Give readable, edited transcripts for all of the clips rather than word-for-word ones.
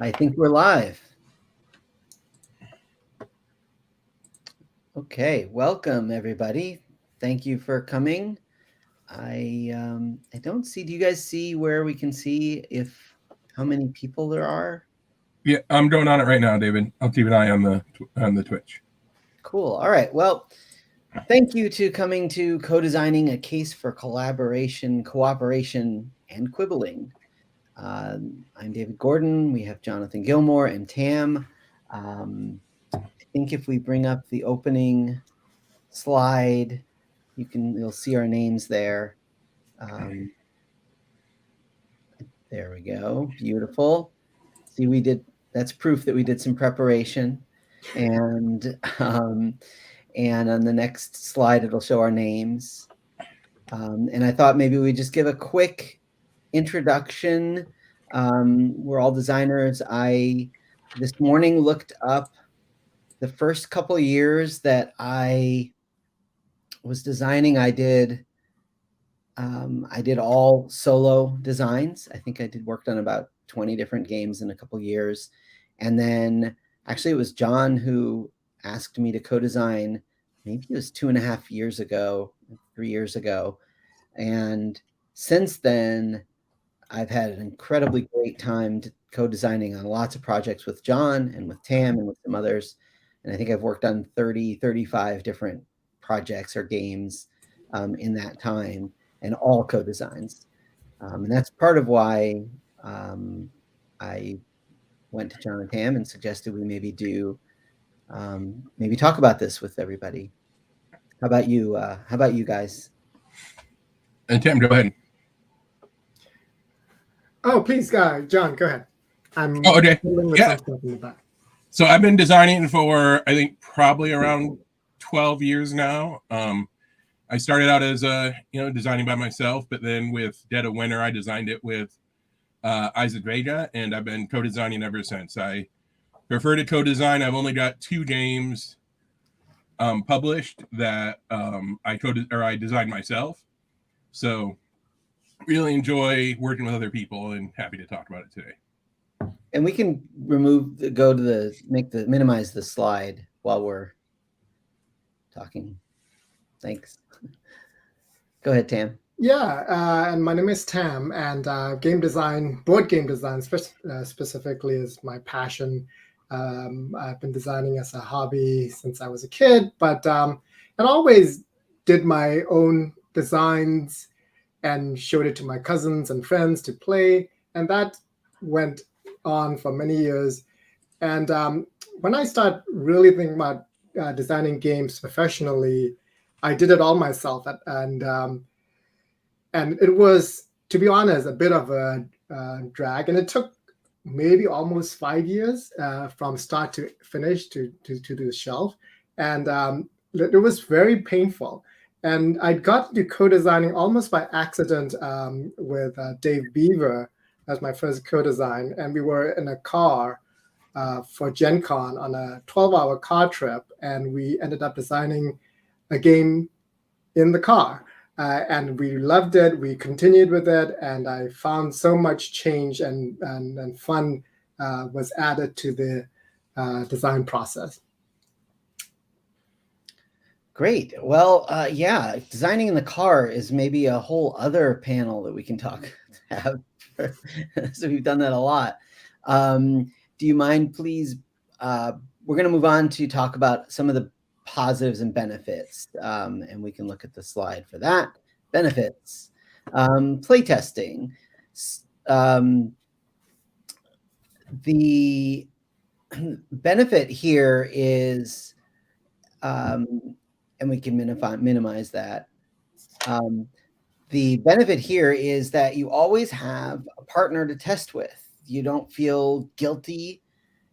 I think we're live. Okay, welcome everybody. Thank you for coming. I don't see. Do you guys see where we can see how many people there are? Yeah, I'm going on it right now, David. I'll keep an eye on the Twitch. Cool. All right. Well, thank you to coming to Co-Designing: A Case for Collaboration, Cooperation, and Quibbling. I'm David Gordon. We have Jonathan Gilmore and Tam. I think if we bring up the opening slide, you'll see our names there. There we go. Beautiful. See, that's proof that we did some preparation. And on the next slide, it'll show our names. And I thought maybe we just give a quick introduction. We're all designers. I this morning looked up the first couple of years that I was designing. I did all solo designs. I think I worked on about 20 different games in a couple of years. And then actually it was John who asked me to co-design, maybe it was 2.5 years ago, 3 years ago. And since then, I've had an incredibly great time co-designing on lots of projects with John and with Tam and with some others. And I think I've worked on 30, 35 different projects or games in that time, and all co-designs. And that's part of why I went to John and Tam and suggested we maybe talk about this with everybody. How about you? How about you guys? And Tam, go ahead. Oh, please, John, go ahead. I'm okay. with Yeah. some stuff in the back. So I've been designing for, I think, probably around 12 years now. I started out as designing by myself, but then with Dead of Winter, I designed it with Isaac Vega, and I've been co-designing ever since. I prefer to co-design. I've only got 2 games published that I designed myself. So really enjoy working with other people, and happy to talk about it today. And we can minimize the slide while we're talking. Thanks. Go ahead, Tam. Yeah, and my name is Tam, and board game design specifically is my passion. I've been designing as a hobby since I was a kid, but and always did my own designs and showed it to my cousins and friends to play, and that went on for many years. And when I started really thinking about designing games professionally, I did it all myself, and it was, to be honest, a bit of a drag, and it took maybe almost 5 years from start to finish to do the shelf, and it was very painful. And I got into co-designing almost by accident with Dave Beaver as my first co-design, and we were in a car for Gen Con on a 12-hour car trip, and we ended up designing a game in the car. And we loved it. We continued with it, and I found so much change and fun was added to the design process. Great. Well, yeah, designing in the car is maybe a whole other panel that we can have. So we've done that a lot. Do you mind, please? We're going to move on to talk about some of the positives and benefits, and we can look at the slide for that. Benefits, playtesting. The benefit here is, and we can minimize that. The benefit here is that you always have a partner to test with. You don't feel guilty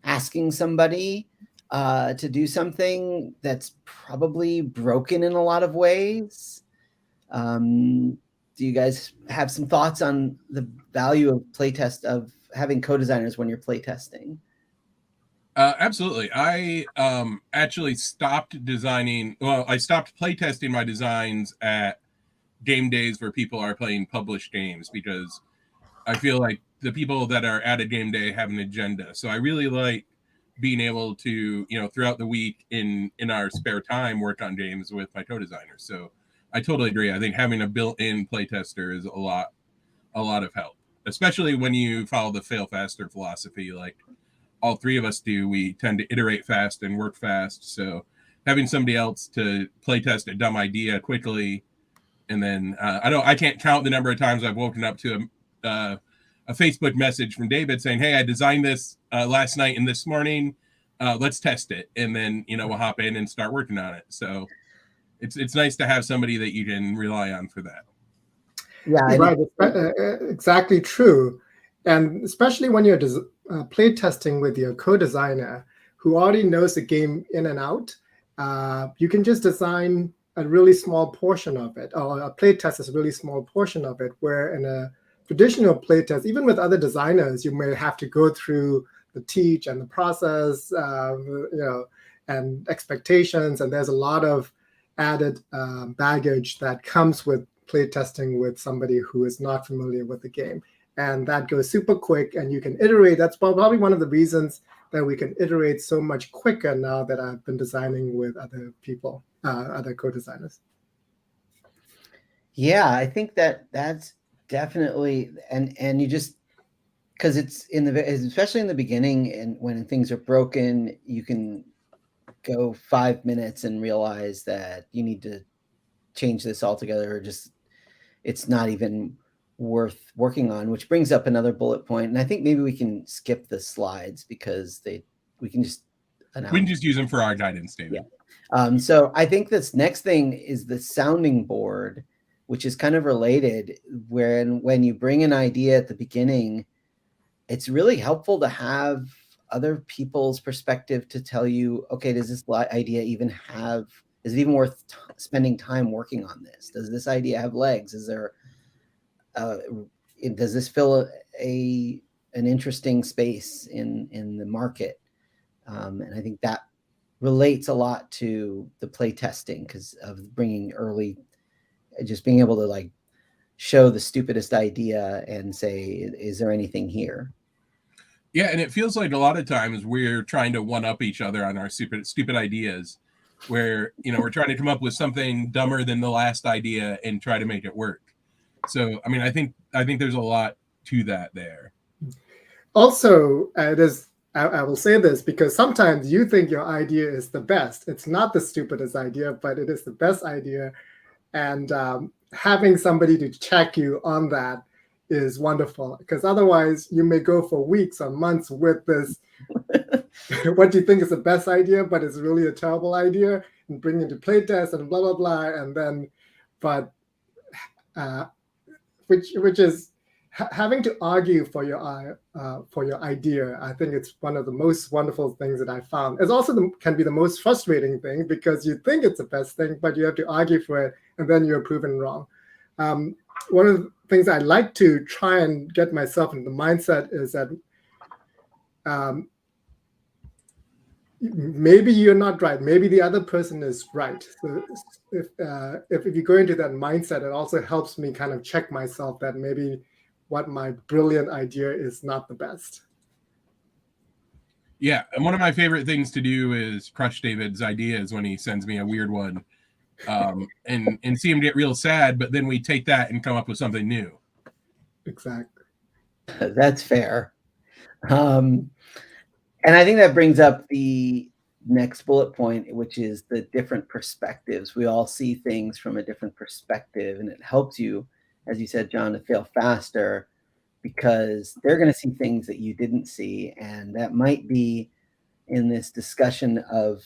asking somebody to do something that's probably broken in a lot of ways. Do you guys have some thoughts on the value of having co-designers when you're playtesting? Absolutely. I actually stopped designing. Well, I stopped playtesting my designs at game days where people are playing published games, because I feel like the people that are at a game day have an agenda. So I really like being able to, throughout the week in our spare time, work on games with my co-designers. So I totally agree. I think having a built-in playtester is a lot of help, especially when you follow the fail faster philosophy, like all three of us do. We tend to iterate fast and work fast. So having somebody else to playtest a dumb idea quickly, and then I can't count the number of times I've woken up to a Facebook message from David saying, "Hey, I designed this last night and this morning. Let's test it." And then, we'll hop in and start working on it. So it's nice to have somebody that you can rely on for that. Yeah, Right. Exactly true. And especially when you're play testing with your co-designer who already knows the game in and out, you can just design a really small portion of it, or a play test is a really small portion of it, where in a traditional play test, even with other designers, you may have to go through the teach and the process, and expectations, and there's a lot of added baggage that comes with playtesting with somebody who is not familiar with the game. And that goes super quick, and you can iterate. That's probably one of the reasons that we can iterate so much quicker now that I've been designing with other people, other co-designers. Yeah, I think that's definitely, and you just, because it's especially in the beginning, and when things are broken, you can go 5 minutes and realize that you need to change this altogether, or just it's not even worth working on, which brings up another bullet point. And I think maybe we can skip the slides because we can just announce. We can just use them for our guidance, David. Yeah. So I think this next thing is the sounding board, which is kind of related, when you bring an idea at the beginning, it's really helpful to have other people's perspective to tell you, okay, does this idea even is it even worth spending time working on this? Does this idea have legs? Is there, does this fill an interesting space in the market? And I think that relates a lot to the play testing, because of bringing just being able to show the stupidest idea and say, is there anything here? Yeah, and it feels like a lot of times we're trying to one up each other on our stupid ideas, where we're trying to come up with something dumber than the last idea and try to make it work. So I mean, I think there's a lot to that there. Also, I will say this because sometimes you think your idea is the best. It's not the stupidest idea, but it is the best idea. And having somebody to check you on that is wonderful, because otherwise you may go for weeks or months with this what you think is the best idea, but it's really a terrible idea, and bring it to playtest and blah blah blah, and then which is having to argue for your idea. I think it's one of the most wonderful things that I found. It's also can be the most frustrating thing, because you think it's the best thing, but you have to argue for it, and then you're proven wrong. One of the things I like to try and get myself in the mindset is that maybe you're not right. Maybe the other person is right. So if you go into that mindset, it also helps me kind of check myself that maybe what my brilliant idea is not the best. Yeah, and one of my favorite things to do is crush David's ideas when he sends me a weird one. And see him get real sad, but then we take that and come up with something new. Exactly. That's fair. And I think that brings up the next bullet point, which is the different perspectives. We all see things from a different perspective, and it helps you, as you said, John, to fail faster, because they're going to see things that you didn't see. And that might be in this discussion of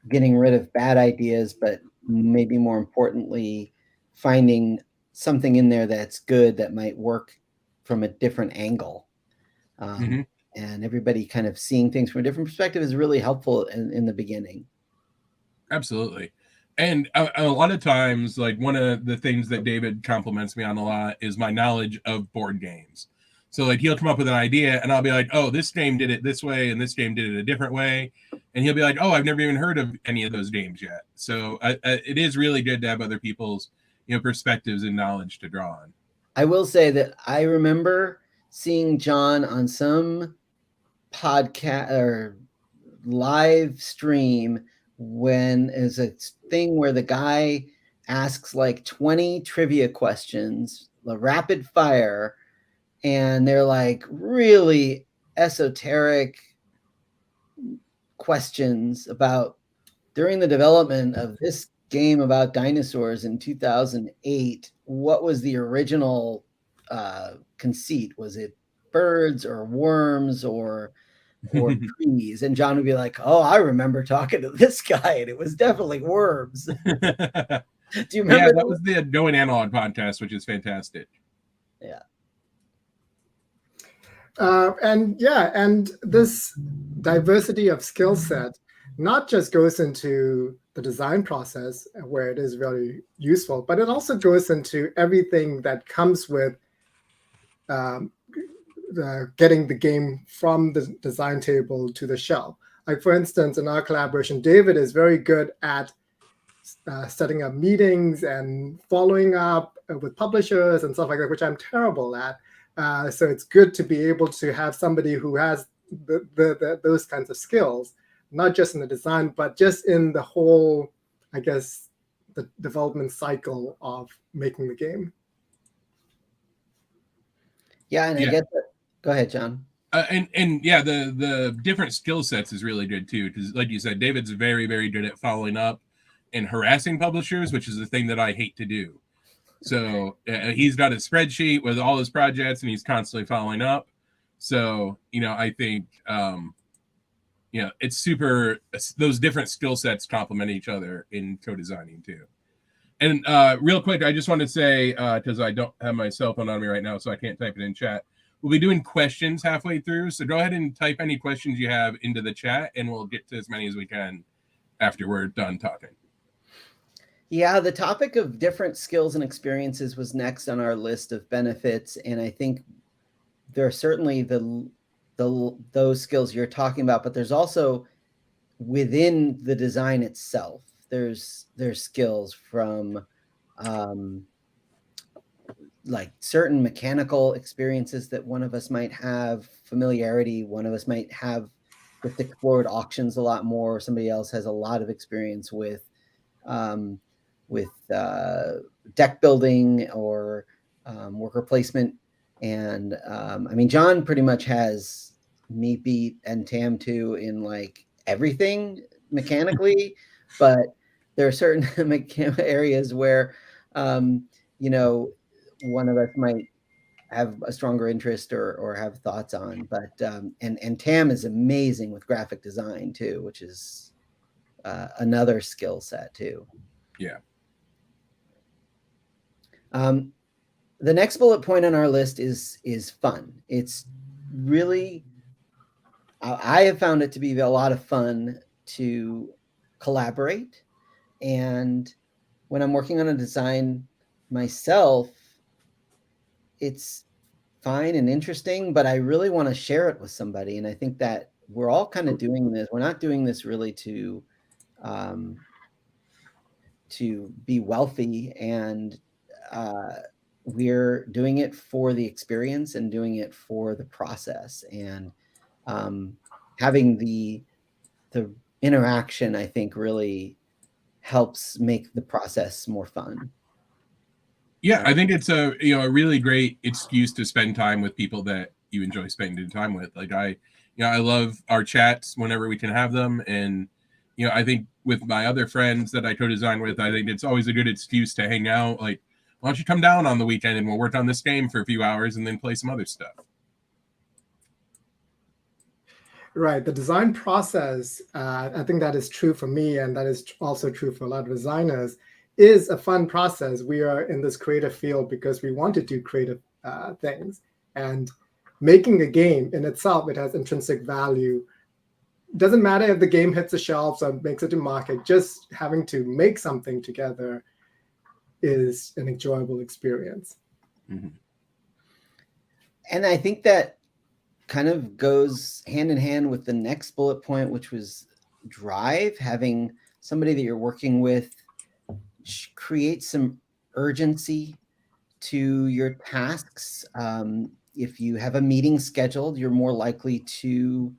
getting rid of bad ideas, but maybe more importantly, finding something in there that's good that might work from a different angle. And everybody kind of seeing things from a different perspective is really helpful in the beginning. Absolutely. And a lot of times, one of the things that David compliments me on a lot is my knowledge of board games. So he'll come up with an idea and I'll be like, oh, this game did it this way and this game did it a different way. And he'll be like, oh, I've never even heard of any of those games yet. So it is really good to have other people's perspectives and knowledge to draw on. I will say that I remember seeing John on some podcast or live stream when is a thing where the guy asks like 20 trivia questions, the rapid fire, and they're like really esoteric questions about during the development of this game about dinosaurs in 2008, what was the original conceit? Was it birds or worms or trees? And John would be like, "Oh, I remember talking to this guy, and it was definitely worms." Do you remember? Yeah, that was the Going Analog podcast, which is fantastic. Yeah. And this diversity of skill set not just goes into the design process where it is really useful, but it also goes into everything that comes with getting the game from the design table to the shelf. Like for instance, in our collaboration, David is very good at setting up meetings and following up with publishers and stuff like that, which I'm terrible at. So it's good to be able to have somebody who has those kinds of skills, not just in the design, but just in the whole, I guess, the development cycle of making the game. Yeah, and I guess go ahead, John. And yeah, the different skill sets is really good too, because like you said, David's very, very good at following up and harassing publishers, which is the thing that I hate to do. So he's got a spreadsheet with all his projects, and he's constantly following up. So I think it's super. Those different skill sets complement each other in co-designing too. And real quick, I just want to say, because I don't have my cell phone on me right now, so I can't type it in chat. We'll be doing questions halfway through, so go ahead and type any questions you have into the chat, and we'll get to as many as we can after we're done talking. Yeah, the topic of different skills and experiences was next on our list of benefits, and I think there are certainly those skills you're talking about, but there's also within the design itself, there's skills from like certain mechanical experiences that one of us might have, familiarity one of us might have just explored auctions a lot more, somebody else has a lot of experience with deck building or worker placement. And I mean, John pretty much has me beat and Tam too in like everything mechanically, but there are certain areas where one of us might have a stronger interest or have thoughts on. But and Tam is amazing with graphic design too, which is another skill set too. Yeah. The next bullet point on our list is fun. It's really, I have found it to be a lot of fun to collaborate. And when I'm working on a design myself, it's fine and interesting, but I really want to share it with somebody. And I think that we're all kind of doing this. We're not doing this really to be wealthy, and we're doing it for the experience and doing it for the process, and having the interaction, I think, really helps make the process more fun. Yeah, I think it's a really great excuse to spend time with people that you enjoy spending time with. Like I love our chats whenever we can have them, and I think with my other friends that I co-design with, I think it's always a good excuse to hang out. Like, why don't you come down on the weekend and we'll work on this game for a few hours and then play some other stuff. Right. The design process, I think that is true for me, and that is also true for a lot of designers, is a fun process. We are in this creative field because we want to do creative things. And making a game in itself, it has intrinsic value. Doesn't matter if the game hits the shelves or makes it to market, just having to make something together is an enjoyable experience. Mm-hmm. And I think that kind of goes hand in hand with the next bullet point, which was drive. Having somebody that you're working with create some urgency to your tasks. if you have a meeting scheduled, you're more likely to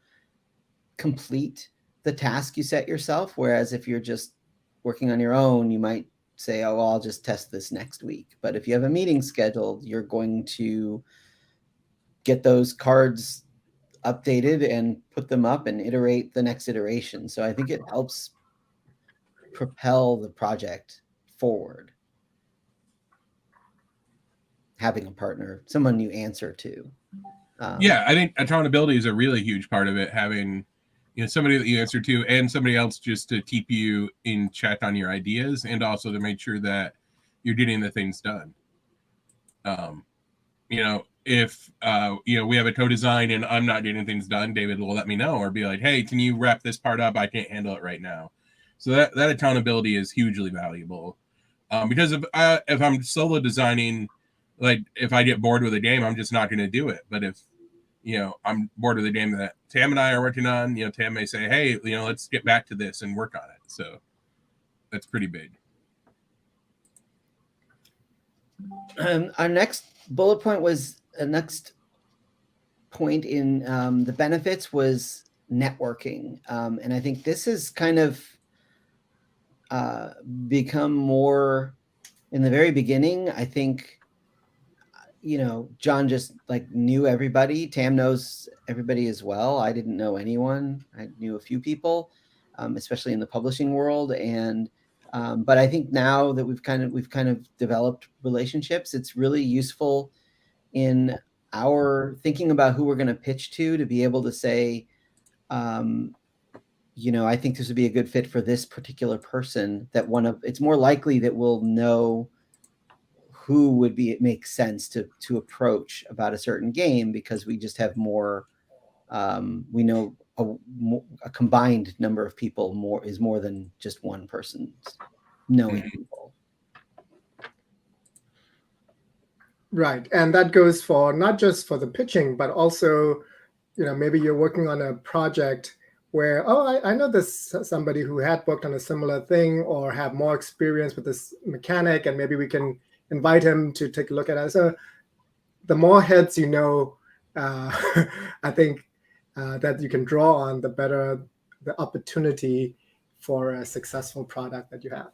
complete the task you set yourself. Whereas if you're just working on your own, you might say, oh, well, I'll just test this next week. But if you have a meeting scheduled, you're going to get those cards updated and put them up and iterate the next iteration. So I think it helps propel the project forward. Having a partner, someone you answer to. Yeah, I think accountability is a really huge part of it. Having, somebody that you answer to and somebody else just to keep you in check on your ideas, and also to make sure that you're getting the things done. If we have a co-design and I'm not getting things done, David will let me know or be like, hey, can you wrap this part up? I can't handle it right now. So that accountability is hugely valuable. Because if I'm solo designing, like if I get bored with a game, I'm just not going to do it. But if I'm bored with a game that Tam and I are working on, Tam may say, hey, let's get back to this and work on it. So that's pretty big. Our next bullet point was next point in the benefits was networking. And I think this has kind of become more in the very beginning. I think, John just like knew everybody. Tam knows everybody as well. I didn't know anyone. I knew a few people, especially in the publishing world. And but I think now that we've kind of developed relationships, it's really useful in our thinking about who we're going to pitch to be able to say, I think this would be a good fit for this particular person. It's more likely that we'll know who it makes sense to approach about a certain game, because we just have more, we know a combined number of people is more than just one person knowing people. Right. And that goes for not just for the pitching, but also, maybe you're working on a project where, I know this somebody who had worked on a similar thing or have more experience with this mechanic, and maybe we can invite him to take a look at it. So the more heads I think that you can draw on, the better the opportunity for a successful product that you have.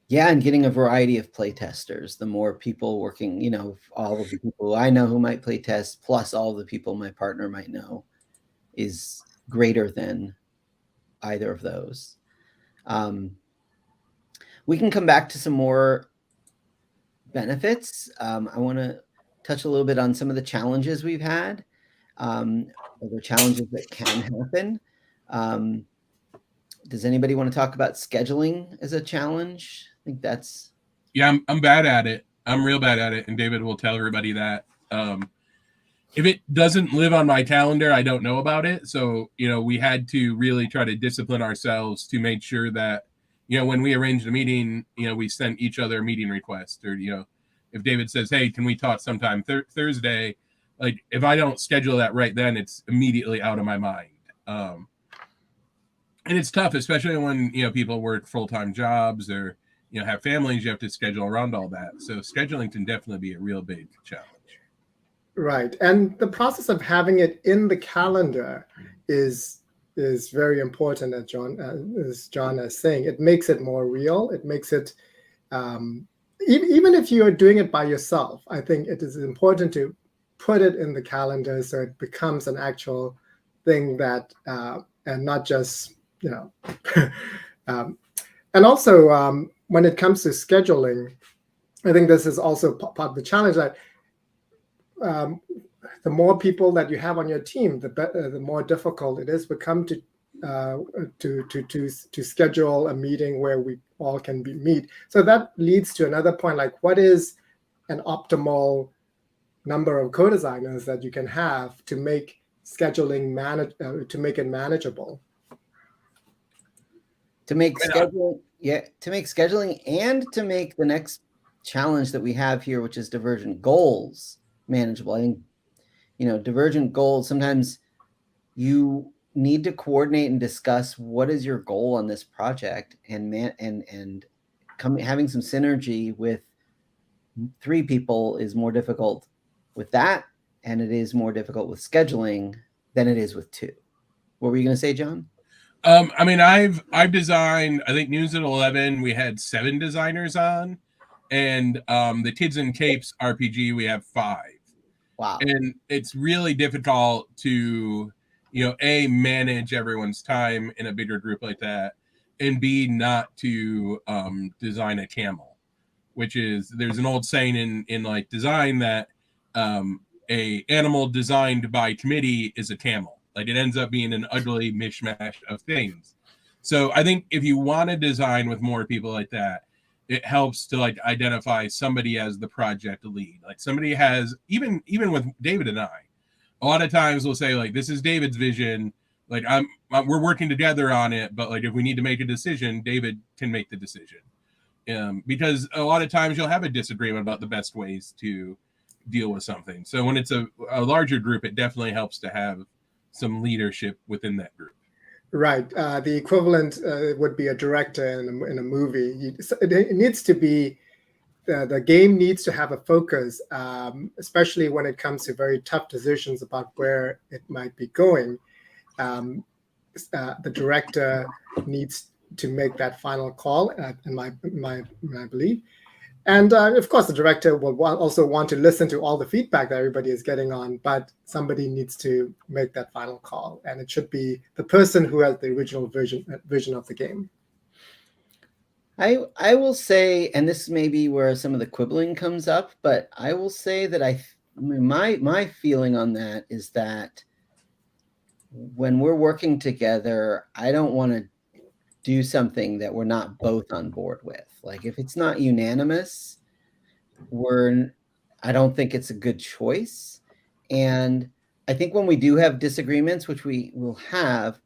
Yeah, and getting a variety of play testers. The more people working, all of the people I know who might play test, plus all the people my partner might know, is greater than either of those. We can come back to some more benefits. I want to touch a little bit on some of the challenges we've had, or the challenges that can happen. Does anybody want to talk about scheduling as a challenge? I think that's... Yeah, I'm bad at it. I'm real bad at it, and David will tell everybody that. If it doesn't live on my calendar, I don't know about it. So, we had to really try to discipline ourselves to make sure that, when we arranged a meeting, we sent each other a meeting request, or, if David says, hey, can we talk sometime Thursday? Like, if I don't schedule that right then, it's immediately out of my mind. And it's tough, especially when, people work full-time jobs or, have families, you have to schedule around all that. So scheduling can definitely be a real big challenge. Right. And the process of having it in the calendar is very important, as John is saying. It makes it more real. It makes it, even if you are doing it by yourself, I think it is important to put it in the calendar so it becomes an actual thing that, and not just, and also when it comes to scheduling, I think this is also part of the challenge that the more people that you have on your team, the more difficult it is become to schedule a meeting where we all can meet. So that leads to another point, like what is an optimal number of co-designers that you can have to make scheduling to make it manageable. To make scheduling and to make the next challenge that we have here, which is divergent goals, manageable. I think, divergent goals, sometimes you need to coordinate and discuss what is your goal on this project, and having some synergy with 3 people is more difficult with that and it is more difficult with scheduling than it is with two. What were you going to say, John? I mean, I've designed, I think News at 11, we had 7 designers on, and the Kids in Capes RPG, we have 5. Wow. And it's really difficult to, A, manage everyone's time in a bigger group like that, and B, not to design a camel, which is, there's an old saying in like design that a animal designed by committee is a camel. Like, it ends up being an ugly mishmash of things. So I think if you want to design with more people like that, it helps to like identify somebody as the project lead. Like, somebody has, even with David and I, a lot of times we'll say, like, this is David's vision. Like, we're working together on it, but like, if we need to make a decision, David can make the decision. Because a lot of times you'll have a disagreement about the best ways to deal with something. So when it's a larger group, it definitely helps to have some leadership within that group. Right. The equivalent would be a director in a movie. It needs to be, the game needs to have a focus, especially when it comes to very tough decisions about where it might be going. The director needs to make that final call, in my belief. And of course, the director will also want to listen to all the feedback that everybody is getting on, but somebody needs to make that final call. And it should be the person who has the original vision of the game. I will say, and this may be where some of the quibbling comes up, but I will say that my feeling on that is that when we're working together, I don't want to do something that we're not both on board with. Like, if it's not unanimous, I don't think it's a good choice. And I think when we do have disagreements, which we will have,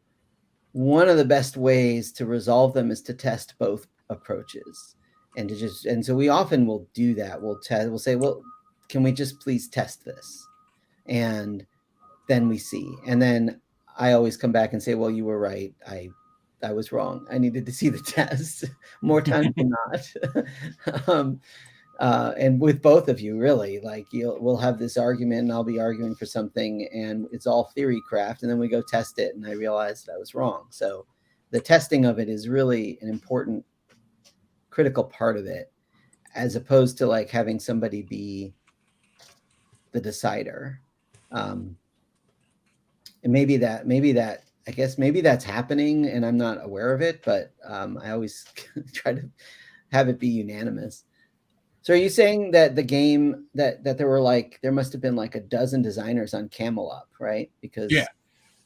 one of the best ways to resolve them is to test both approaches. And so we often will do that. We'll say, well, can we just please test this? And then we see. And then I always come back and say, well, you were right. I was wrong. I needed to see the test more times than not. And with both of you, really, like, we'll have this argument, and I'll be arguing for something, and it's all theory craft, and then we go test it, and I realized I was wrong. So the testing of it is really an important, critical part of it, as opposed to like having somebody be the decider. And maybe that's happening and I'm not aware of it, but I always try to have it be unanimous. So are you saying that the game that there must have been like a dozen designers on Camel Up, right? Because yeah,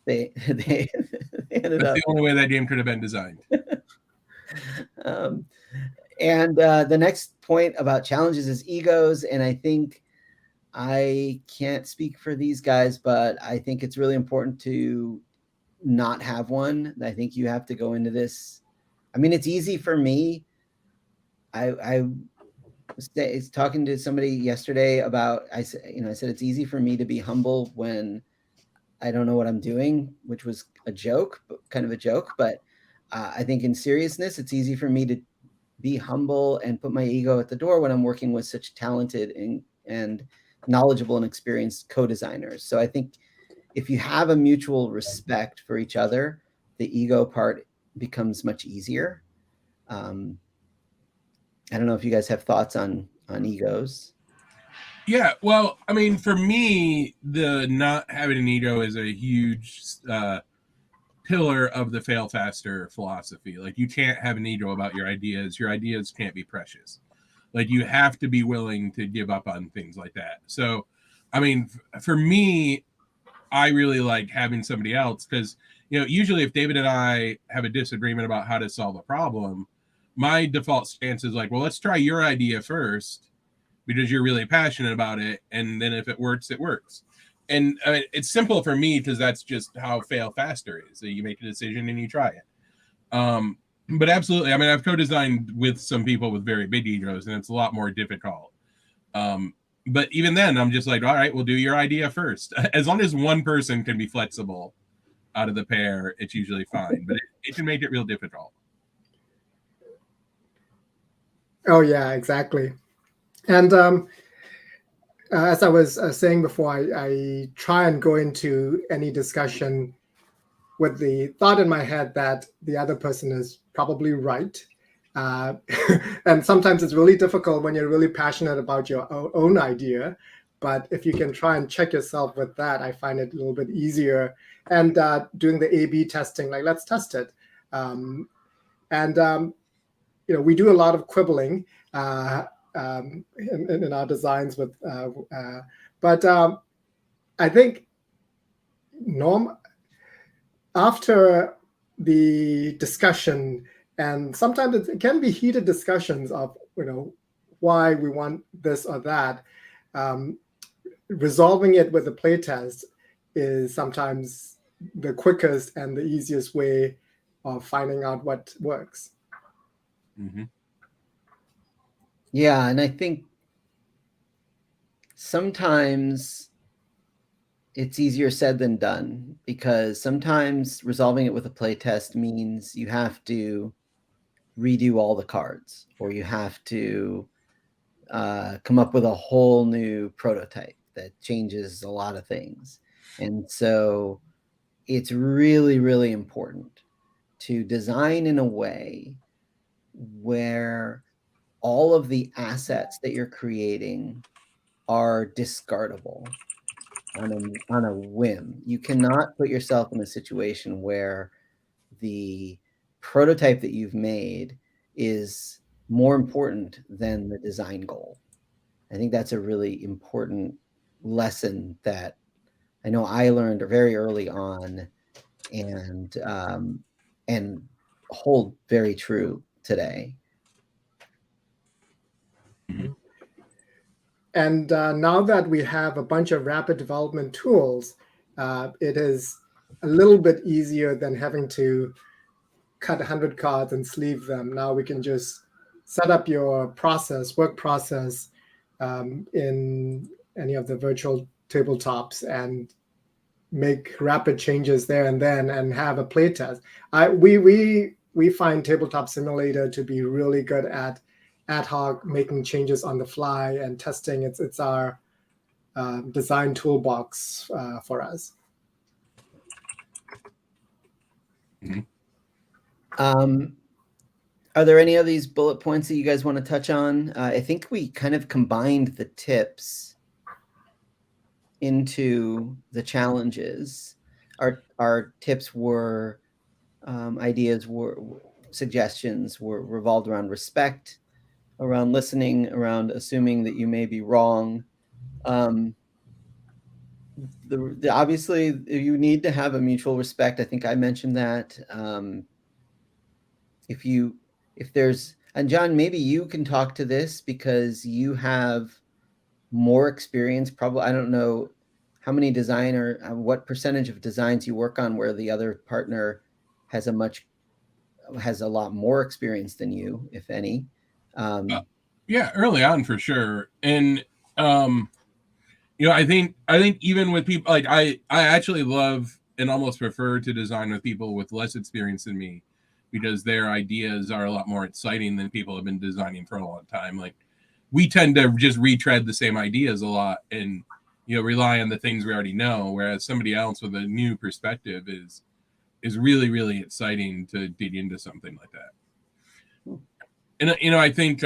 they ended That's up the only way that game could have been designed. And the next point about challenges is egos, and I think I can't speak for these guys, but I think it's really important to not have one. I think you have to go into this. I mean, it's easy for me. I was talking to somebody yesterday about, I said it's easy for me to be humble when I don't know what I'm doing, which was kind of a joke. But I think in seriousness, it's easy for me to be humble and put my ego at the door when I'm working with such talented and knowledgeable and experienced co-designers. So I think if you have a mutual respect for each other, the ego part becomes much easier. I don't know if you guys have thoughts on egos. Yeah, well, I mean, for me, the not having an ego is a huge pillar of the fail faster philosophy. Like, you can't have an ego about your ideas. Your ideas can't be precious. Like, you have to be willing to give up on things like that. So, I mean, for me, I really like having somebody else because, usually if David and I have a disagreement about how to solve a problem, my default stance is like, well, let's try your idea first because you're really passionate about it. And then if it works, it works. And I mean, it's simple for me because that's just how fail faster is. So you make a decision and you try it. But absolutely, I mean, I've co-designed with some people with very big egos, and it's a lot more difficult. But even then, I'm just like, all right, we'll do your idea first. As long as one person can be flexible out of the pair, it's usually fine. But it can make it real difficult. Oh yeah, exactly. And as I was saying before, I try and go into any discussion with the thought in my head that the other person is probably right. And sometimes it's really difficult when you're really passionate about your own idea. But if you can try and check yourself with that, I find it a little bit easier. And doing the A/B testing, like let's test it. And we do a lot of quibbling in our designs but I think after the discussion, and sometimes it can be heated discussions of why we want this or that, resolving it with a playtest is sometimes the quickest and the easiest way of finding out what works. Mm-hmm. Yeah, and I think sometimes it's easier said than done, because sometimes resolving it with a playtest means you have to redo all the cards, or you have to come up with a whole new prototype that changes a lot of things. And so it's really, really important to design in a way where all of the assets that you're creating are discardable on a whim. You cannot put yourself in a situation where the prototype that you've made is more important than the design goal. I think that's a really important lesson that I know I learned very early on, and hold very true today. Mm-hmm. And now that we have a bunch of rapid development tools, it is a little bit easier than having to cut 100 cards and sleeve them. Now we can just set up your work process, in any of the virtual tabletops and make rapid changes there and then and have a playtest. We find Tabletop Simulator to be really good at ad hoc making changes on the fly and testing. It's our design toolbox for us. Mm-hmm. Are there any of these bullet points that you guys want to touch on? I think we kind of combined the tips into the challenges. Our tips were ideas, were suggestions, were revolved around respect, around listening, around assuming that you may be wrong. Obviously, you need to have a mutual respect. I think I mentioned that. If there's, and John, maybe you can talk to this because you have more experience. Probably, I don't know how many what percentage of designs you work on where the other partner has a lot more experience than you, if any. Yeah, early on for sure. And I think even with people like I actually love and almost prefer to design with people with less experience than me, because their ideas are a lot more exciting than people have been designing for a long time. Like, we tend to just retread the same ideas a lot and rely on the things we already know, whereas somebody else with a new perspective is really, really exciting to dig into something like that. And I think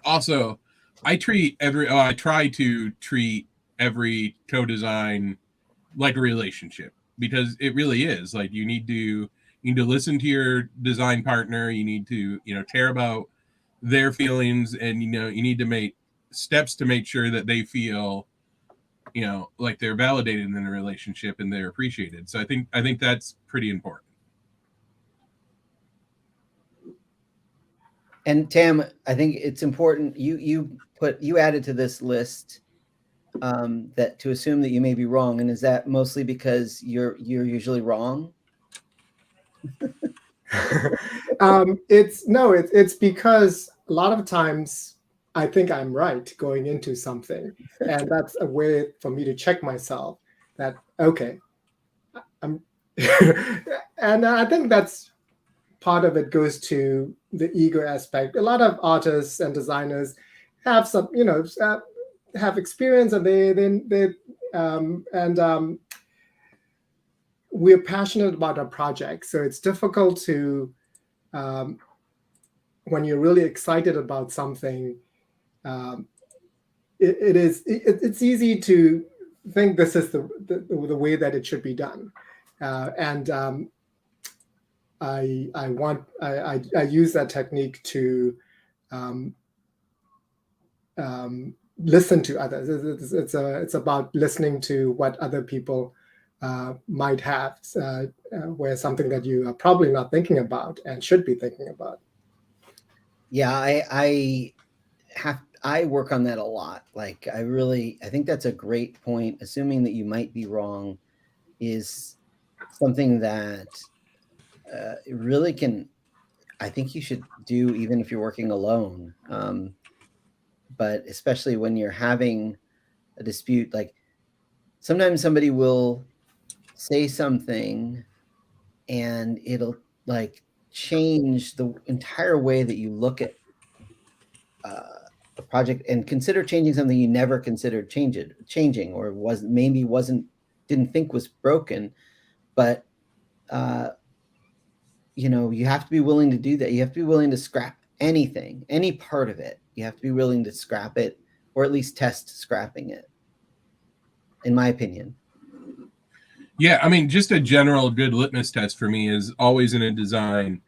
also I try to treat every co-design like a relationship, because it really is. Like, you need to listen to your design partner. You need to care about their feelings, and you need to make steps to make sure that they feel like they're validated in the relationship and they're appreciated. So I think that's pretty important. And Tam, I think it's important you added to this list that to assume that you may be wrong. And is that mostly because you're usually wrong? It's because a lot of times I think I'm right going into something, and that's a way for me to check myself that, okay, I'm and I think that's part of it goes to the ego aspect. A lot of artists and designers have some, have experience, and we're passionate about our project. So it's difficult to, when you're really excited about something, it's easy to think this is the way that it should be done, and I use that technique to listen to others. It's about listening to what other people might have, where something that you are probably not thinking about and should be thinking about. Yeah, I work on that a lot. Like I think that's a great point. Assuming that you might be wrong is something that really can, I think you should do even if you're working alone. But especially when you're having a dispute, like sometimes somebody will say something and it'll like change the entire way that you look at a project, and consider changing something you never considered changing, or didn't think was broken. But you have to be willing to do that. You have to be willing to scrap anything, any part of it. You have to be willing to scrap it, or at least test scrapping it, in my opinion. Yeah, I mean, just a general good litmus test for me is always in a design.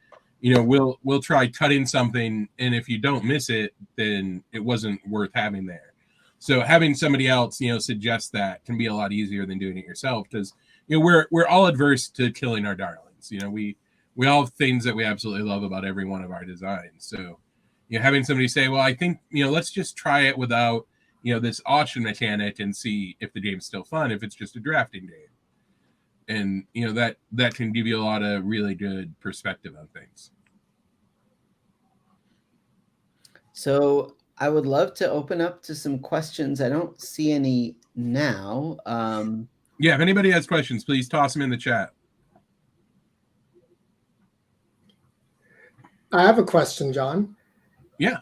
We'll try cutting something, and if you don't miss it, then it wasn't worth having there. So having somebody else, suggest that can be a lot easier than doing it yourself, because we're all adverse to killing our darlings. We all have things that we absolutely love about every one of our designs. So having somebody say, well, I think let's just try it without this auction mechanic and see if the game's still fun, if it's just a drafting game. And that can give you a lot of really good perspective on things. So I would love to open up to some questions. I don't see any now. Yeah, if anybody has questions, please toss them in the chat. I have a question, John. Yeah.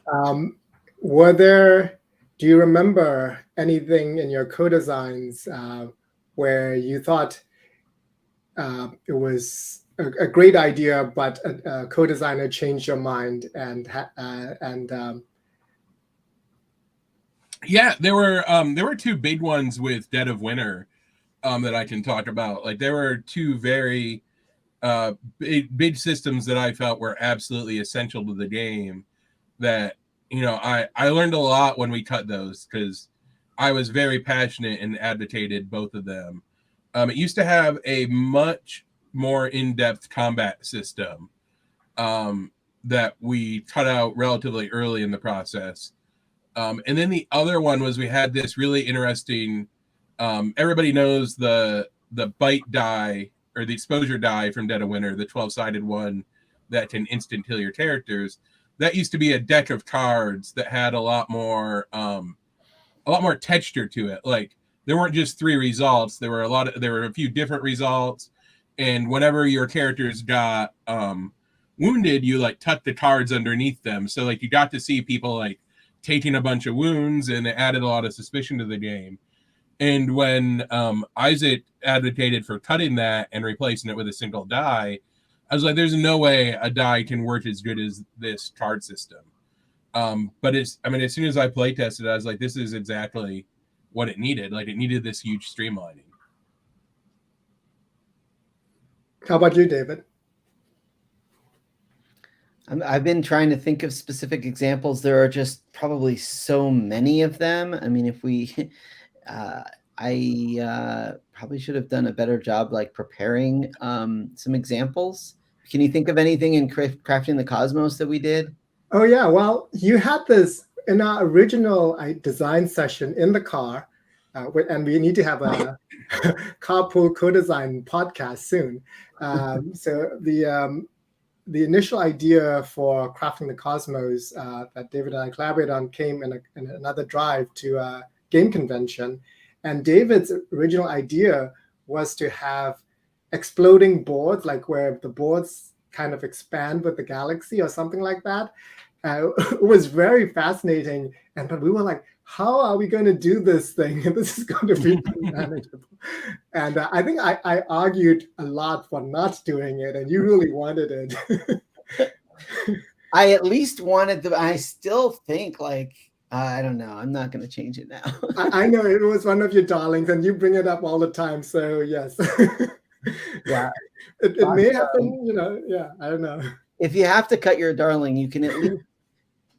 Do you remember anything in your co-designs where you thought it was a great idea, but a co-designer changed your mind Yeah, there were two big ones with Dead of Winter that I can talk about. Like there were two very big systems that I felt were absolutely essential to the game that I learned a lot when we cut those, because I was very passionate and advocated both of them. It used to have a much more in-depth combat system that we cut out relatively early in the process. And then the other one was we had this really interesting, everybody knows the bite die or the exposure die from Dead of Winter, the 12-sided one that can instant kill your characters. That used to be a deck of cards that had a lot more texture to it. Like there weren't just 3 results. There were a few different results. And whenever your characters got wounded, you like tucked the cards underneath them. So like you got to see people like taking a bunch of wounds, and it added a lot of suspicion to the game. And when Isaac advocated for cutting that and replacing it with a single die, I was like, there's no way a die can work as good as this card system. But as soon as I play tested, I was like, this is exactly what it needed. Like it needed this huge streamlining. How about you, David? I've been trying to think of specific examples. There are just probably so many of them. I mean, if we, I probably should have done a better job like preparing some examples. Can you think of anything in Crafting the Cosmos that we did? Oh yeah, well, you had this in our original design session in the car, and we need to have a carpool co-design podcast soon. So the initial idea for Crafting the Cosmos that David and I collaborated on came in another drive to a game convention. And David's original idea was to have exploding boards, like where the boards kind of expand with the galaxy or something like that. It was very fascinating, but we were like, how are we going to do this thing? This is going to be unmanageable. And I think I argued a lot for not doing it, and you really wanted it. I at least wanted the. I still think like I don't know. I'm not going to change it now. I know it was one of your darlings, and you bring it up all the time. So yes, Yeah, it may have been. Yeah, I don't know. If you have to cut your darling, you can at least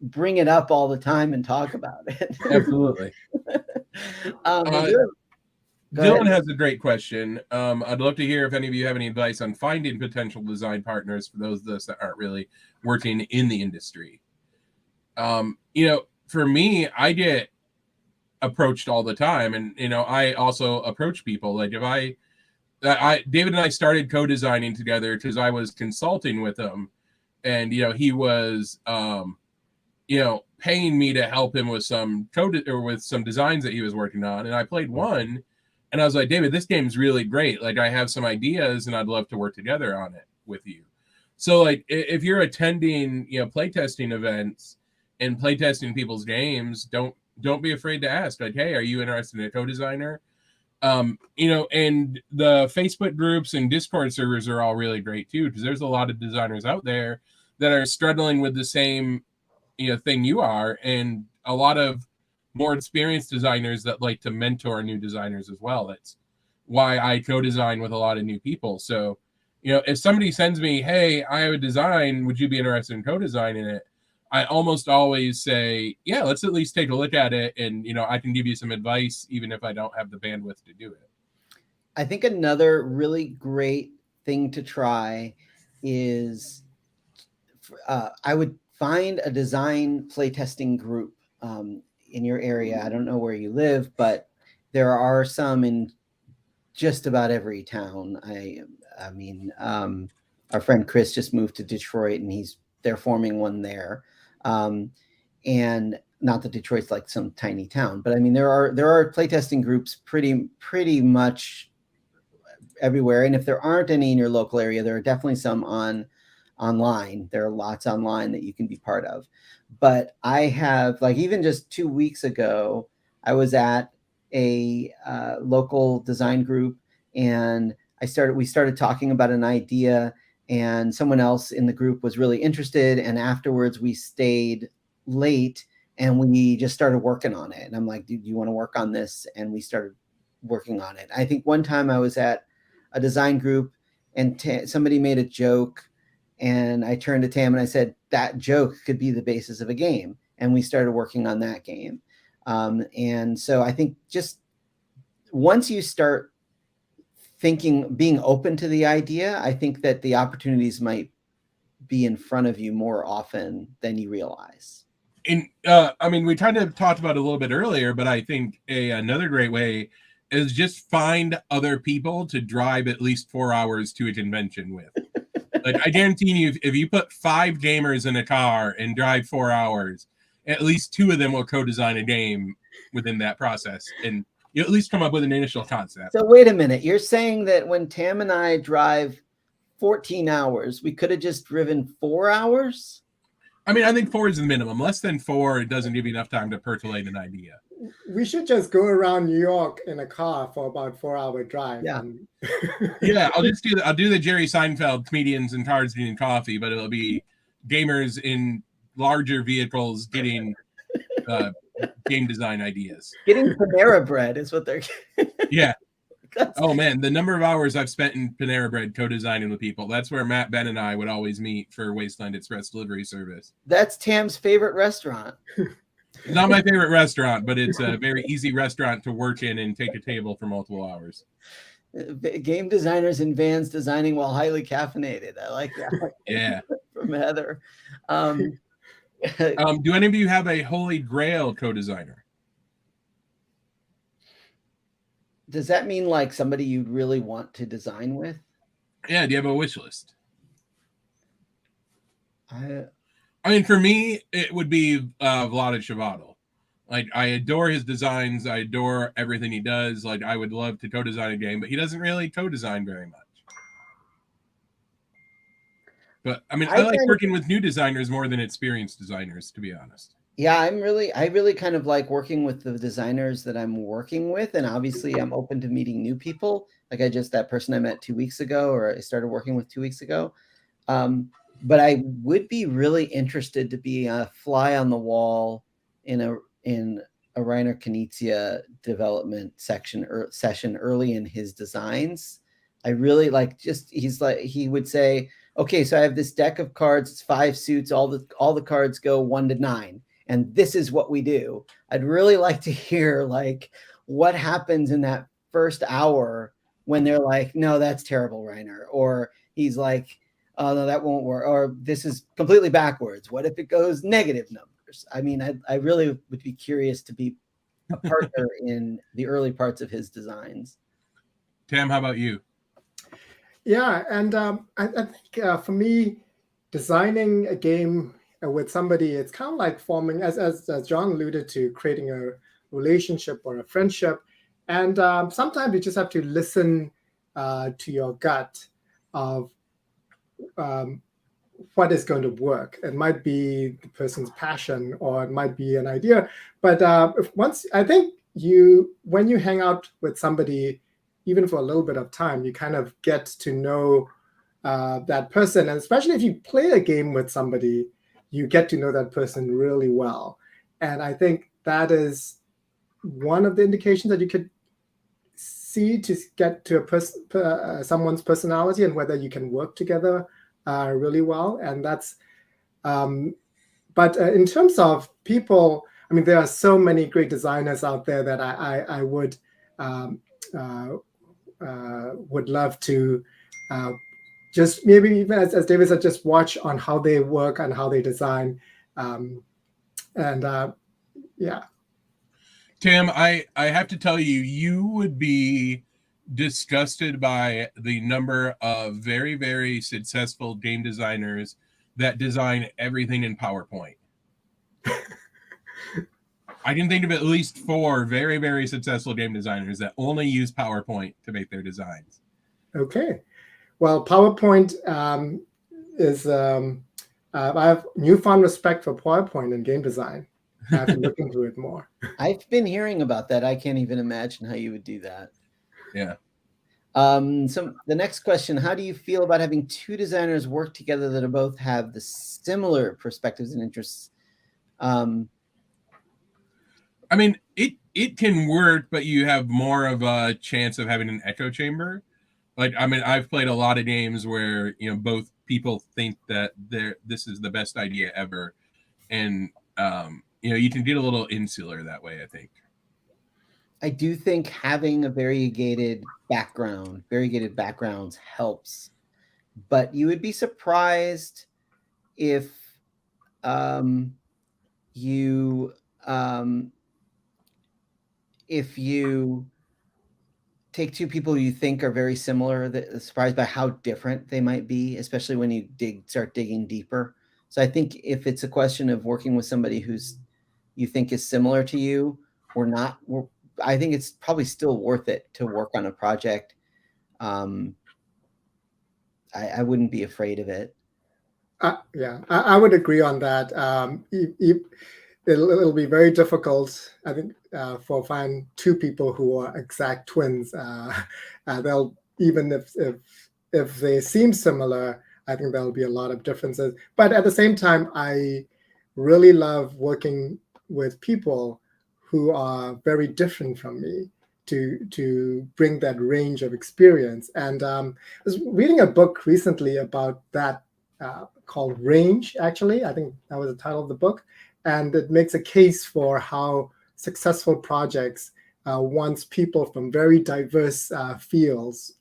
bring it up all the time and talk about it. Absolutely. Dylan has a great question. I'd love to hear if any of you have any advice on finding potential design partners for those of us that aren't really working in the industry. For me, I get approached all the time, and I also approach people. Like if David and I started co-designing together because I was consulting with him, and he was paying me to help him with some code or with some designs that he was working on, and I played one. And I was like, David, this game's really great. Like, I have some ideas, and I'd love to work together on it with you. So, like, if you're attending, playtesting events and playtesting people's games, don't be afraid to ask. Like, hey, are you interested in a co-designer? And the Facebook groups and Discord servers are all really great too, because there's a lot of designers out there that are struggling with the same, thing you are, and a lot of more experienced designers that like to mentor new designers as well. That's why I co-design with a lot of new people. So, if somebody sends me, hey, I have a design, would you be interested in co-designing it? I almost always say, yeah, let's at least take a look at it. And, I can give you some advice, even if I don't have the bandwidth to do it. I think another really great thing to try is I would find a design playtesting group in your area. I don't know where you live, but there are some in just about every town. I mean, our friend Chris just moved to Detroit, and they're forming one there. And not that Detroit's like some tiny town, but I mean, there are playtesting groups pretty much everywhere. And if there aren't any in your local area, there are definitely some online. There are lots online that you can be part of. But I have, like, even just 2 weeks ago, I was at a local design group, and we started talking about an idea, and someone else in the group was really interested. And afterwards we stayed late and we just started working on it. And I'm like, do you want to work on this? And we started working on it. I think one time I was at a design group, and somebody made a joke, and I turned to Tam and I said, that joke could be the basis of a game. And we started working on that game. And so I think just once you start being open to the idea, I think that the opportunities might be in front of you more often than you realize. And I mean, we kind of talked about it a little bit earlier, but I think another great way is just find other people to drive at least 4 hours to a convention with. Like, I guarantee you, if you put 5 gamers in a car and drive 4 hours, at least 2 of them will co-design a game within that process, and you at least come up with an initial concept. So wait a minute, you're saying that when Tam and I drive 14 hours, we could have just driven 4 hours? I mean, I think 4 is the minimum. Less than 4, it doesn't give you enough time to percolate an idea. We should just go around New York in a car for about 4-hour drive. Yeah. Yeah, I'll do the Jerry Seinfeld comedians in cars getting coffee, but it'll be gamers in larger vehicles getting game design ideas. Getting Panera Bread is what they're Yeah. Oh man, the number of hours I've spent in Panera Bread co-designing with people. That's where Matt, Ben, and I would always meet for Wasteland Express delivery service. That's Tam's favorite restaurant. It's not my favorite restaurant, but it's a very easy restaurant to work in and take a table for multiple hours. Game designers in vans designing while highly caffeinated. I like that. Yeah. From Heather. Do any of you have a holy grail co-designer? Does that mean like somebody you'd really want to design with? Yeah, do you have a wish list? I mean, for me, it would be Vlada Chvátil. Like, I adore his designs. I adore everything he does. Like, I would love to co-design a game, but he doesn't really co-design very much. But I mean, I I like kind of- working with new designers more than experienced designers, to be honest. Yeah, I really kind of like working with the designers that I'm working with, and obviously I'm open to meeting new people. Like that person I met 2 weeks ago, or I started working with 2 weeks ago. But I would be really interested to be a fly on the wall in a Reiner Knizia development session early in his designs. I really like he would say, okay, so I have this deck of cards, it's 5 suits, all the cards go 1 to 9, and this is what we do. I'd really like to hear like what happens in that first hour when they're like, no, that's terrible, Reiner, or he's like, oh no, that won't work, or this is completely backwards. What if it goes negative numbers? I mean, I really would be curious to be a partner in the early parts of his designs. Tam, how about you? Yeah, and I think for me, designing a game with somebody, it's kind of like forming, as John alluded to, creating a relationship or a friendship. And sometimes you just have to listen to your gut of what is going to work. It might be the person's passion, or it might be an idea. But I think when you hang out with somebody, even for a little bit of time, you kind of get to know that person. And especially if you play a game with somebody, you get to know that person really well. And I think that is one of the indications that you could see to get to someone's personality and whether you can work together really well. And that's, but in terms of people, I mean, there are so many great designers out there that I would love to just maybe even as David said, just watch on how they work and how they design. Yeah. Tam, I have to tell you, you would be disgusted by the number of very, very successful game designers that design everything in PowerPoint. I can think of at least 4 very, very successful game designers that only use PowerPoint to make their designs. Okay. Well, PowerPoint is, I have newfound respect for PowerPoint and game design. I have to look into it more. I've been hearing about that. I can't even imagine how you would do that. Yeah. So the next question, how do you feel about having 2 designers work together that both have the similar perspectives and interests? I mean, it can work, but you have more of a chance of having an echo chamber. Like, I mean, I've played a lot of games where, both people think that this is the best idea ever. And, you can get a little insular that way, I think. I do think having a variegated backgrounds helps, but you would be surprised if you take 2 people you think are very similar, surprised by how different they might be, especially when you start digging deeper. So I think if it's a question of working with somebody you think is similar to you or not, I think it's probably still worth it to work on a project. I wouldn't be afraid of it. Yeah, I would agree on that. It'll be very difficult, I think, for find 2 people who are exact twins. They'll, even if they seem similar, I think there'll be a lot of differences. But at the same time, I really love working with people who are very different from me to bring that range of experience. And I was reading a book recently about that called Range, actually. I think that was the title of the book. And it makes a case for how successful projects wants people from very diverse fields.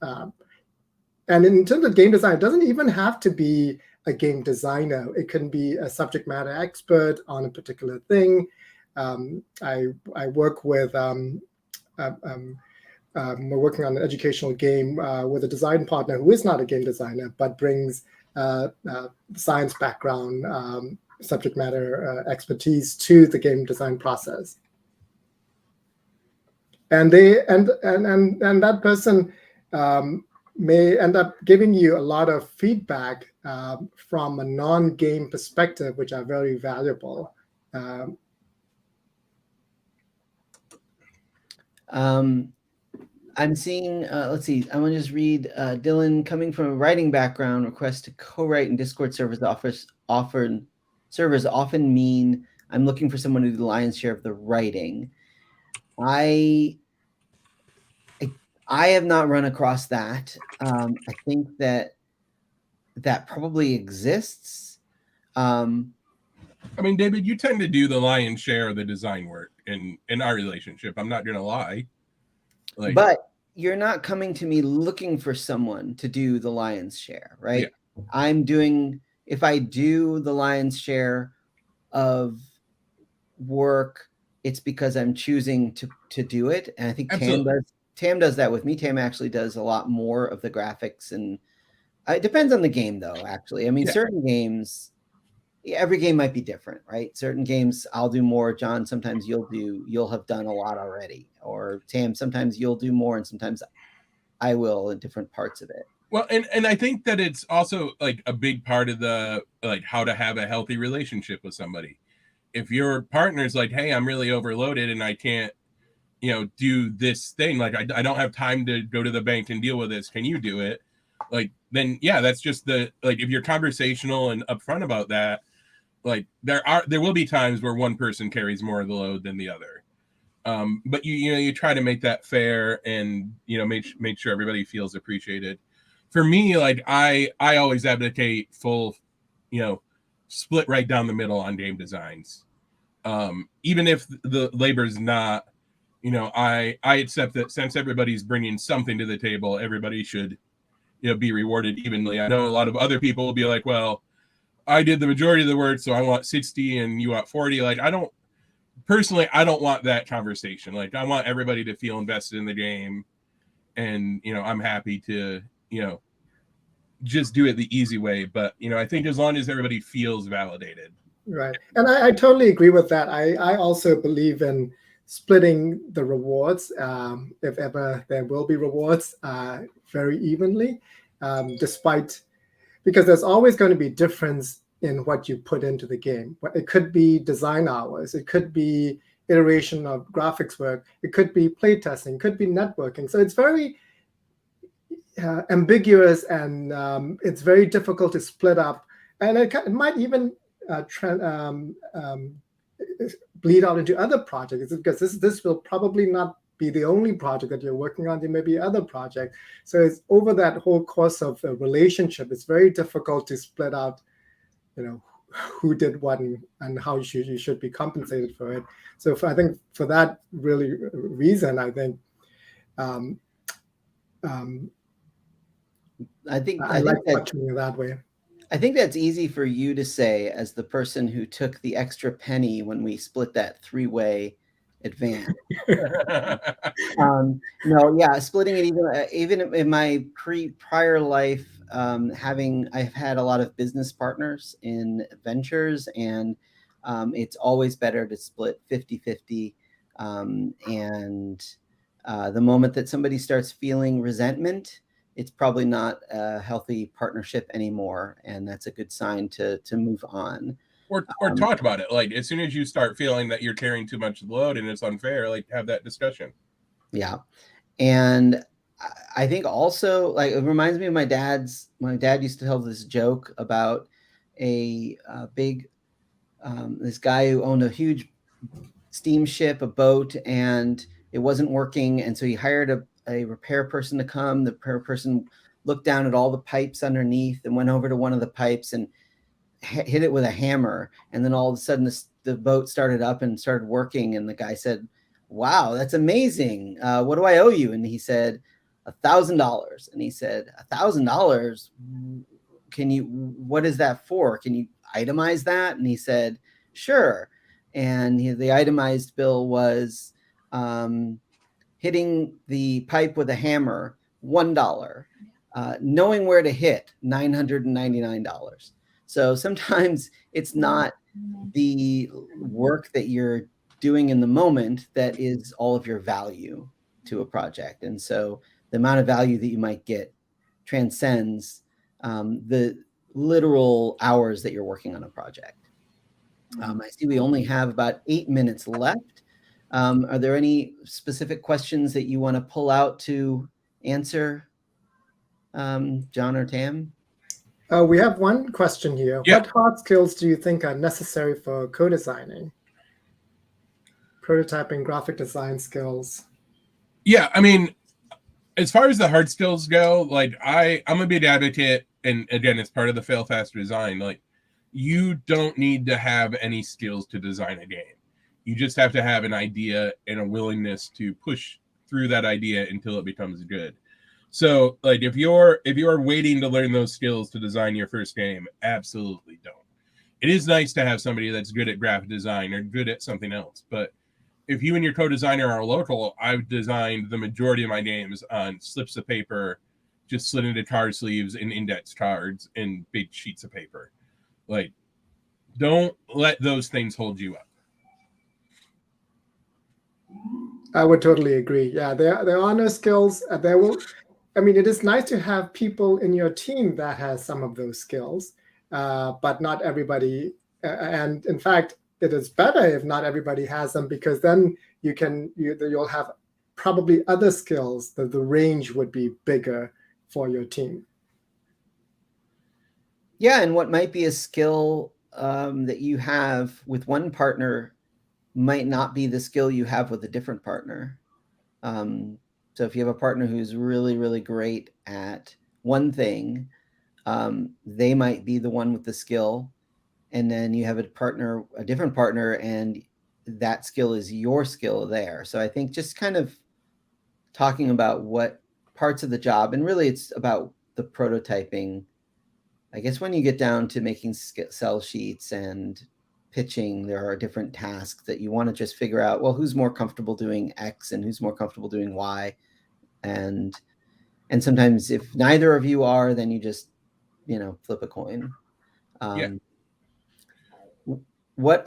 And in terms of game design, it doesn't even have to be a game designer. It can be a subject matter expert on a particular thing. I work with, we're working on an educational game with a design partner who is not a game designer, but brings science background, subject matter expertise to the game design process. And that person may end up giving you a lot of feedback from a non-game perspective, which are very valuable. I'm seeing, let's see, I'm gonna just read Dylan, coming from a writing background, requests to co-write in Discord servers often mean I'm looking for someone to do the lion's share of the writing. I have not run across that. I think that probably exists. I mean, David, you tend to do the lion's share of the design work in our relationship. I'm not gonna lie. Like, but you're not coming to me looking for someone to do the lion's share, right? Yeah. I'm doing, if I do the lion's share of work, it's because I'm choosing to do it. And I think Tam does that with me. Tam actually does a lot more of the graphics, and it depends on the game though, actually. I mean, certain games, every game might be different, right? Certain games I'll do more. John, sometimes you'll have done a lot already. Or Tam, sometimes you'll do more, and sometimes I will in different parts of it. Well, and I think that it's also like a big part of the, like, how to have a healthy relationship with somebody. If your partner's like, hey, I'm really overloaded and I can't, do this thing, like I don't have time to go to the bank and deal with this, can you do it? Like, then yeah, that's just like, if you're conversational and upfront about that, like there will be times where one person carries more of the load than the other. But you try to make that fair, and make sure everybody feels appreciated. For me, like I always advocate full, split right down the middle on game designs. Even if the labor's not, I accept that since everybody's bringing something to the table, everybody should, be rewarded evenly. I know a lot of other people will be like, well, I did the majority of the work, so I want 60 and you want 40. Like, I don't want that conversation. Like, I want everybody to feel invested in the game, and, I'm happy to, just do it the easy way. But, I think as long as everybody feels validated. Right. And I totally agree with that. I also believe in splitting the rewards, if ever there will be rewards, very evenly, because there's always going to be difference in what you put into the game. It could be design hours, it could be iteration of graphics work, it could be playtesting, it could be networking. So it's very ambiguous, and it's very difficult to split up. And it might even bleed out into other projects, because this will probably not be the only project that you're working on. There may be other projects. So it's over that whole course of a relationship, it's very difficult to split out, who did what and how you should be compensated for it. So I think for that really reason, I think I think structuring it that way. I think that's easy for you to say as the person who took the extra penny when we split that three-way advance. No, yeah, splitting it even in my prior life, I've had a lot of business partners in ventures, and it's always better to split 50-50. And the moment that somebody starts feeling resentment, it's probably not a healthy partnership anymore, and that's a good sign to move on. Or talk about it. Like, as soon as you start feeling that you're carrying too much load and it's unfair, like, have that discussion. Yeah. And I think also, like, it reminds me of my dad used to tell this joke about a big, this guy who owned a huge steamship, a boat, and it wasn't working. And so he hired a repair person to come. The repair person looked down at all the pipes underneath and went over to one of the pipes and hit it with a hammer. And then all of a sudden the boat started up and started working. And the guy said, wow, that's amazing. What do I owe you? And he said, $1,000. And he said, $1,000? What is that for? Can you itemize that? And he said, sure. And the itemized bill was hitting the pipe with a hammer, $1. Knowing where to hit, $999. So sometimes it's not the work that you're doing in the moment that is all of your value to a project. And so the amount of value that you might get transcends the literal hours that you're working on a project. I see we only have about 8 minutes left. Are there any specific questions that you want to pull out to answer, John or Tam? We have one question here. Yeah. What hard skills do you think are necessary for co-designing? Prototyping, graphic design skills. Yeah, I mean, as far as the hard skills go, like I'm a big advocate, and again, it's part of the fail fast design. Like, you don't need to have any skills to design a game. You just have to have an idea and a willingness to push through that idea until it becomes good. So, like, if you're waiting to learn those skills to design your first game, absolutely don't. It is nice to have somebody that's good at graphic design or good at something else, but if you and your co-designer are local, I've designed the majority of my games on slips of paper, just slid into card sleeves and index cards and big sheets of paper. Like, don't let those things hold you up. I would totally agree. Yeah, there are no skills. There will. I mean, it is nice to have people in your team that has some of those skills, but not everybody. And in fact, it is better if not everybody has them, because then you'll have probably other skills that the range would be bigger for your team. Yeah, and what might be a skill that you have with one partner might not be the skill you have with a different partner. So if you have a partner who's really, really great at one thing, they might be the one with the skill. And then you have a different partner, and that skill is your skill there. So I think just kind of talking about what parts of the job, and really it's about the prototyping. I guess when you get down to making sell sheets and pitching, there are different tasks that you want to just figure out, well, who's more comfortable doing X and who's more comfortable doing Y. And sometimes if neither of you are, then you just, flip a coin. Yeah. What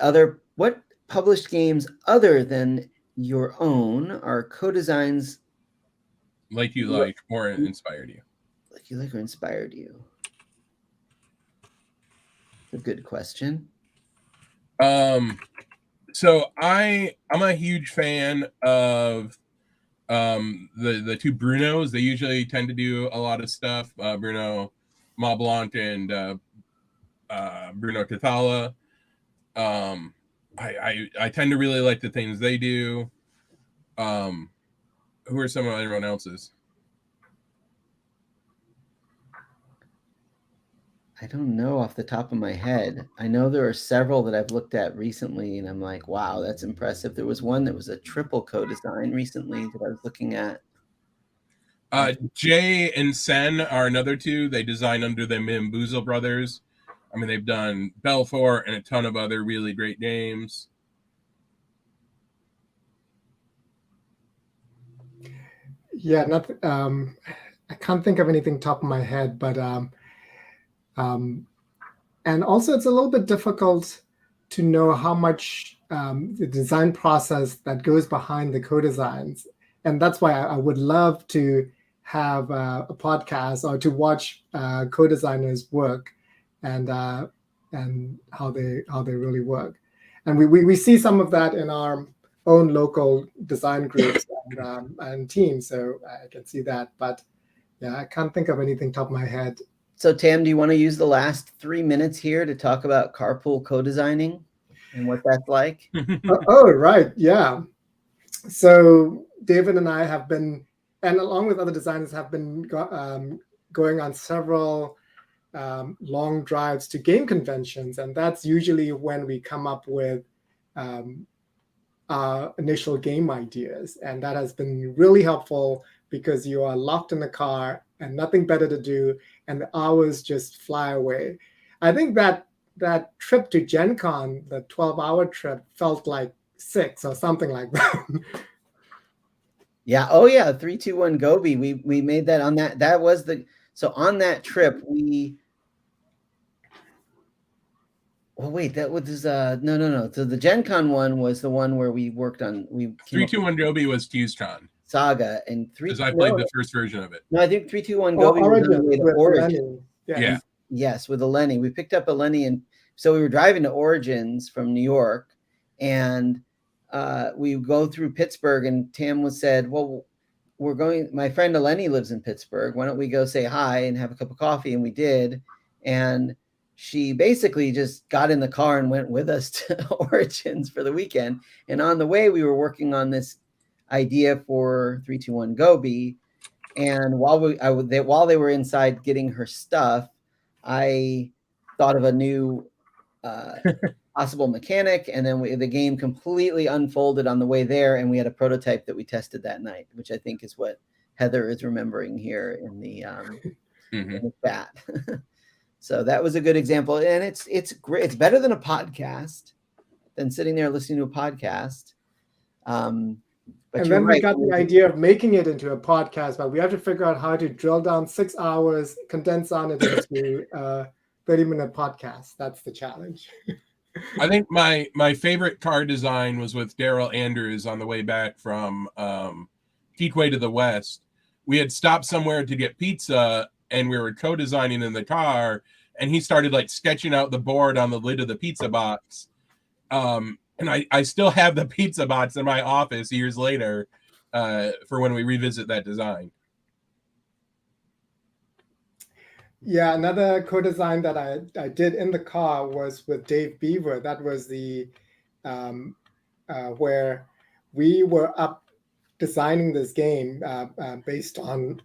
published games other than your own are co-designs like you like or inspired you? Like you like or inspired you? A good question. So I'm a huge fan of the two Brunos. They usually tend to do a lot of stuff. Bruno Mablanc and Bruno Cathala. I tend to really like the things they do. Who are some of everyone else's? I don't know off the top of my head. I know there are several that I've looked at recently, and I'm like, wow, that's impressive. There was one that was a triple co-design recently that I was looking at. Jay and Sen are another two. They design under the Mimboozle brothers. I mean, they've done Belfort and a ton of other really great games. Yeah, nothing. I can't think of anything top of my head, but and also it's a little bit difficult to know how much the design process that goes behind the co-designs, and that's why I would love to have a podcast or to watch co-designers work and how they really work. And we see some of that in our own local design groups and teams, so I can see that. But yeah, I can't think of anything top of my head. So Tam, do you want to use the last 3 minutes here to talk about carpool co-designing and what that's like? Oh, right. Yeah. So David and I have been, and along with other designers, have been going on several long drives to game conventions. And that's usually when we come up with our initial game ideas. And that has been really helpful because you are locked in the car and nothing better to do, and the hours just fly away. I think that trip to Gen Con, the 12-hour trip, felt like 6 or something like that. Yeah. Oh yeah. 3, 2, 1, Gobi. We made that on that. That was so on that trip well, wait, that was no. So the Gen Con one was the one where we worked on 3, 2, 1 Gobi was FuseCon. Saga, and Because I played the first version of it. No, I think 3-2-1 Gobi was on the way to with Origins. Lenny. Yeah. Yes, with a Lenny. We picked up a Lenny, and so we were driving to Origins from New York, and we go through Pittsburgh, and Tam said, well, my friend Eleni lives in Pittsburgh. Why don't we go say hi and have a cup of coffee? And we did. And she basically just got in the car and went with us to Origins for the weekend. And on the way, we were working on this idea for 3-2-1 Gobi. And while they were inside getting her stuff, I thought of a new possible mechanic, and then the game completely unfolded on the way there, and we had a prototype that we tested that night, which I think is what Heather is remembering here in the in the chat. So that was a good example, and it's great. It's better than a podcast, than sitting there listening to a podcast. But and then we got the idea of making it into a podcast, but we have to figure out how to drill down 6 hours, condense on it into 30-minute podcast. That's the challenge. I think my favorite car design was with Daryl Andrews on the way back from Keatway to the West. We had stopped somewhere to get pizza, and we were co-designing in the car, and he started like sketching out the board on the lid of the pizza box. And I still have the pizza box in my office years later for when we revisit that design. Yeah, another co-design that I did in the car was with Dave Beaver. That was the where we were up designing this game based on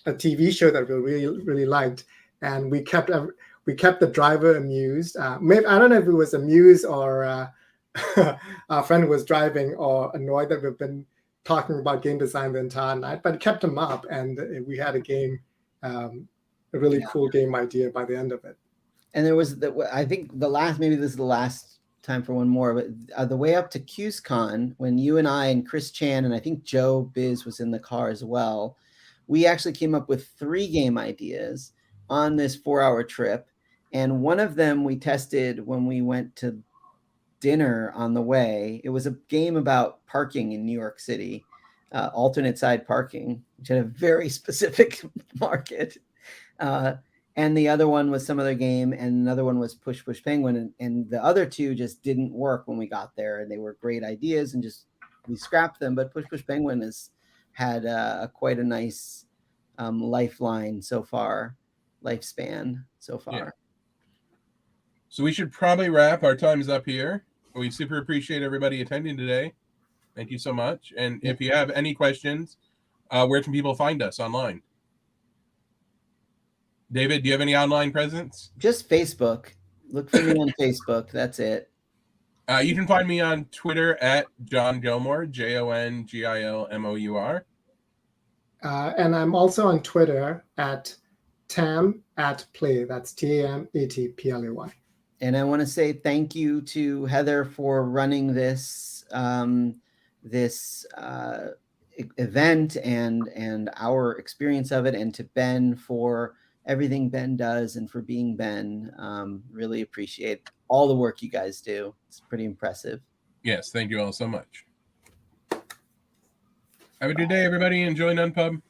a TV show that we really liked, and we kept the driver amused. Maybe, I don't know if it was amused or our friend was driving or annoyed that we've been talking about game design the entire night, but it kept him up, and we had a game. A really cool game idea by the end of it. And there was I think maybe this is the last time for one more, but the way up to QsCon, when you and I and Chris Chan and I think Joe Biz was in the car as well, we actually came up with 3 game ideas on this 4-hour trip. And one of them we tested when we went to dinner on the way. It was a game about parking in New York City, alternate side parking, which had a very specific market. And the other one was some other game, and another one was Push Push Penguin, and the other 2 just didn't work when we got there, and they were great ideas, and just we scrapped them. But Push Push Penguin has had quite a nice lifespan so far. Yeah. So we should probably wrap. Our time's up here. We super appreciate everybody attending today. Thank you so much. And if you have any questions, where can people find us online? David, do you have any online presence? Just Facebook. Look for me on Facebook. That's it. You can find me on Twitter at John Gilmore, JONGILMOUR. And I'm also on Twitter at tam@play. That's TAMATPLAY. And I want to say thank you to Heather for running this event and our experience of it, and to Ben for everything Ben does and for being Ben. Really appreciate all the work you guys do. It's pretty impressive. Yes, thank you all so much. Have a good day, everybody. Enjoy NunPub.